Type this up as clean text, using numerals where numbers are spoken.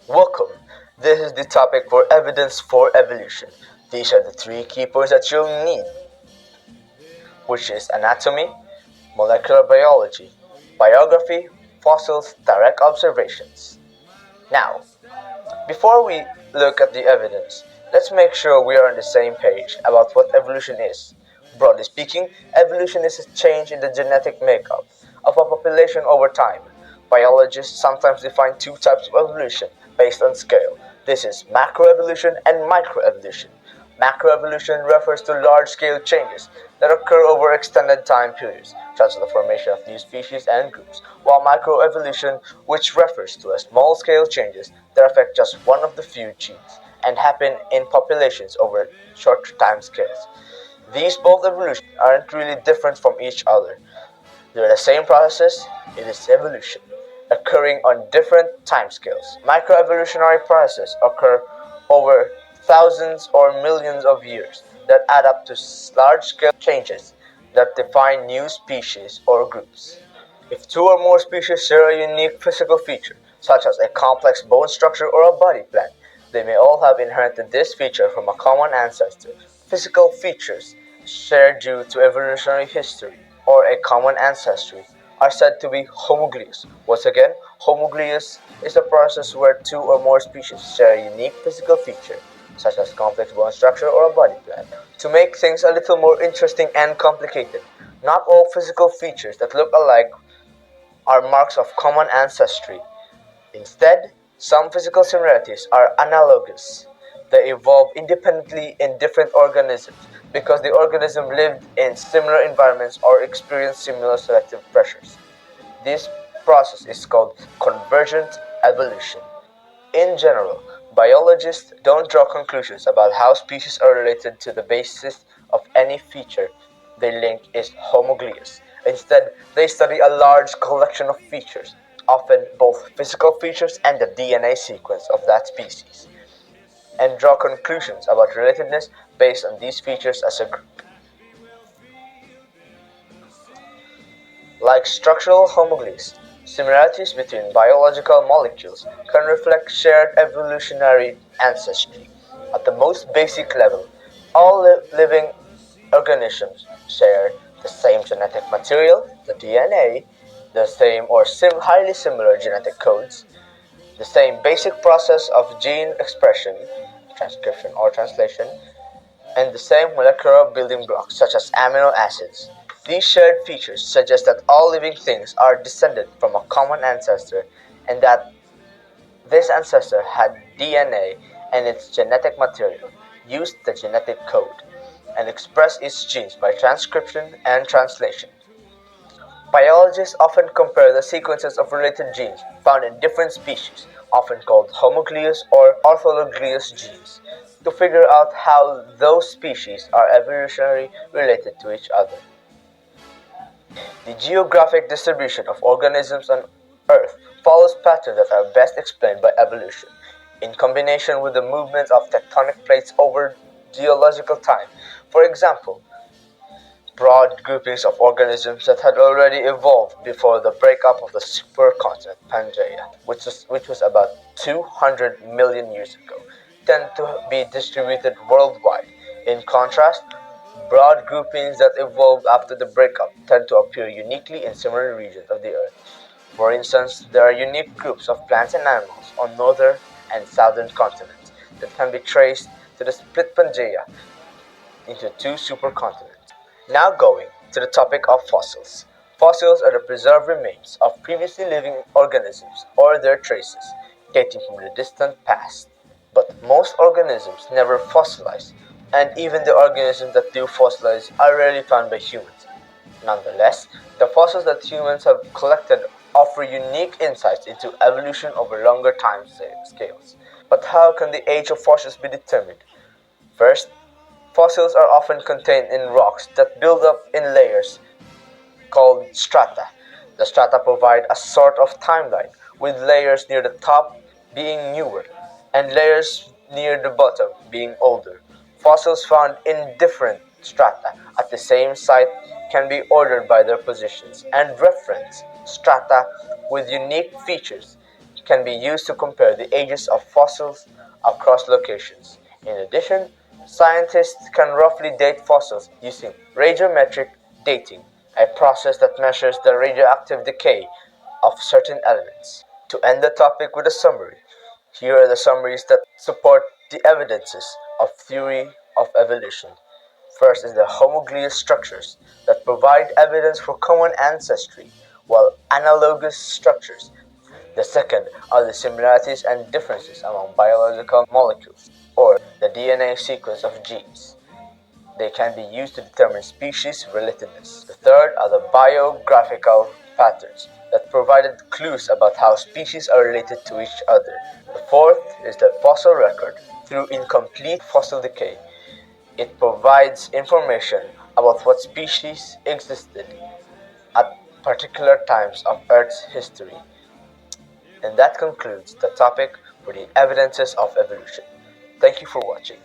Welcome. This is the topic for evidence for evolution. These are the three key points that you'll need, which is anatomy, molecular biology, biography, fossils, direct observations. Now, before we look at the evidence, let's make sure we are on the same page about what evolution is. Broadly speaking, evolution is a change in the genetic makeup of a population over time. Biologists sometimes define two types of evolution based on scale. This is macroevolution and microevolution. Macroevolution refers to large-scale changes that occur over extended time periods, such as the formation of new species and groups, while microevolution, which refers to small-scale changes that affect just one of the few genes and happen in populations over shorter time scales. These both evolutions aren't really different from each other. They're the same process, it is evolution, occurring on different timescales. Microevolutionary processes occur over thousands or millions of years that add up to large-scale changes that define new species or groups. If two or more species share a unique physical feature, such as a complex bone structure or a body plan, they may all have inherited this feature from a common ancestor. Physical features shared due to evolutionary history or a common ancestry are said to be homogeneous. Once again, homogeneous is a process where two or more species share a unique physical feature, such as complex bone structure or a body plan. To make things a little more interesting and complicated, not all physical features that look alike are marks of common ancestry. Instead, some physical similarities are analogous. They evolve independently in different organisms because the organism lived in similar environments or experienced similar selective pressures. This process is called convergent evolution. In general, biologists don't draw conclusions about how species are related to the basis of any feature they link is homogeneous. Instead, they study a large collection of features, often both physical features and the DNA sequence of that species, and draw conclusions about relatedness based on these features as a group. Like structural homogeneity, similarities between biological molecules can reflect shared evolutionary ancestry. At the most basic level, all living organisms share the same genetic material, the DNA, the same or highly similar genetic codes, the same basic process of gene expression, transcription or translation, and the same molecular building blocks such as amino acids. These shared features suggest that all living things are descended from a common ancestor and that this ancestor had DNA and its genetic material, used the genetic code, and expressed its genes by transcription and translation. Biologists often compare the sequences of related genes found in different species, often called homologous or orthologous genes, to figure out how those species are evolutionarily related to each other. The geographic distribution of organisms on Earth follows patterns that are best explained by evolution, in combination with the movement of tectonic plates over geological time. For example, broad groupings of organisms that had already evolved before the breakup of the supercontinent Pangaea, which was about 200 million years ago, tend to be distributed worldwide. In contrast, broad groupings that evolved after the breakup tend to appear uniquely in similar regions of the Earth. For instance, there are unique groups of plants and animals on northern and southern continents that can be traced to the split Pangaea into two supercontinents. Now going to the topic of fossils. Fossils are the preserved remains of previously living organisms or their traces, dating from the distant past. But most organisms never fossilize, and even the organisms that do fossilize are rarely found by humans. Nonetheless, the fossils that humans have collected offer unique insights into evolution over longer time scales. But how can the age of fossils be determined? First, fossils are often contained in rocks that build up in layers called strata. The strata provide a sort of timeline, with layers near the top being newer and layers near the bottom being older. Fossils found in different strata at the same site can be ordered by their positions and reference strata with unique features can be used to compare the ages of fossils across locations. In addition, scientists can roughly date fossils using radiometric dating, a process that measures the radioactive decay of certain elements. To end the topic with a summary, here are the summaries that support the evidences of theory of evolution. First is the homogeneous structures that provide evidence for common ancestry, while analogous structures. The second are the similarities and differences among biological molecules, or the DNA sequence of genes. They can be used to determine species relatedness. The third are the biographical patterns that provided clues about how species are related to each other. The fourth is the fossil record. Through incomplete fossil decay, it provides information about what species existed at particular times of Earth's history. And that concludes the topic for the evidences of evolution. Thank you for watching.